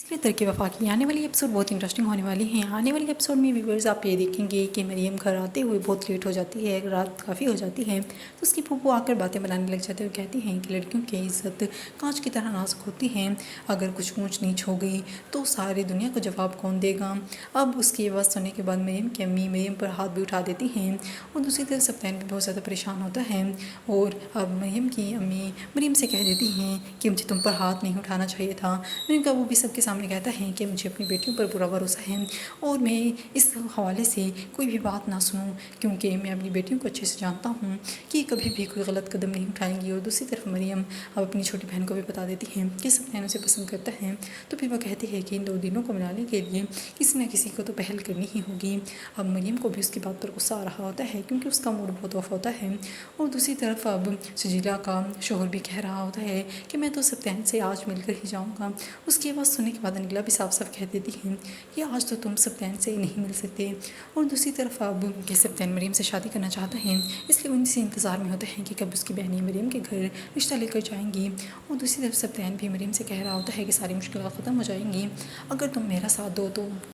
ترک وفا کی آنے والی ایپیسوڈ بہت انٹرسٹنگ ہونے والی ہیں۔ آنے والی ایپیسوڈ میں ویورز آپ یہ دیکھیں گے کہ مریم گھر آتے ہوئے بہت لیٹ ہو جاتی ہے، رات کافی ہو جاتی ہے، تو اس کی پھوپھو آ کر باتیں بنانے لگ جاتے ہیں اور کہتی ہیں کہ لڑکیوں کی عزت کانچ کی طرح نازک ہوتی ہے، اگر کچھ اونچ نیچ ہو گئی تو ساری دنیا کو جواب کون دے گا۔ اب اس کی آواز سننے کے بعد مریم کی امی مریم پر ہاتھ بھی اٹھا دیتی ہیں اور دوسری طرف سفین بھی بہت زیادہ پریشان ہوتا ہے اور اب مریم کی امی مریم سے کہہ دیتی ہیں کہ مجھے تم پر ہاتھ نہیں اٹھانا چاہیے تھا۔ مریم کا وہ بھی سب کے سامنے کہتا ہے کہ مجھے اپنی بیٹیوں پر پورا بھروسہ ہے اور میں اس حوالے سے کوئی بھی بات نہ سنوں، کیونکہ میں اپنی بیٹیوں کو اچھے سے جانتا ہوں کہ کبھی بھی کوئی غلط قدم نہیں اٹھائیں گی۔ اور دوسری طرف مریم اب اپنی چھوٹی بہن کو بھی بتا دیتی ہے کہ سفین اسے پسند کرتا ہے، تو پھر وہ کہتی ہے کہ ان دو دنوں کو ملانے کے لیے کسی نہ کسی کو تو پہل کرنی ہی ہوگی۔ اب مریم کو بھی اس کی بات پر غصہ آ رہا ہوتا ہے کیونکہ اس کا موڈ بہت آف ہوتا ہے، اور دوسری طرف اب سجیلا کا شوہر بھی کہہ رہا ہوتا ہے کہ میں تو سفین سے آج مل کر ہی جاؤں گا۔ اس کی آواز سننے کے بعد انیلا بھی صاف صاف کہہ دیتی ہے کہ آج تو تم سفین سے نہیں مل سکتے، اور دوسری طرف اب کہ سفین مریم سے شادی کرنا چاہتا ہے، اس لیے وہ ان سے انتظار میں ہوتا ہے کہ کب اس کی بہنیں مریم کے گھر رشتہ لے کر جائیں گی، اور دوسری طرف سفین بھی مریم سے کہہ رہا ہوتا ہے کہ ساری مشکلات ختم ہو جائیں گی اگر تم میرا ساتھ دو تو۔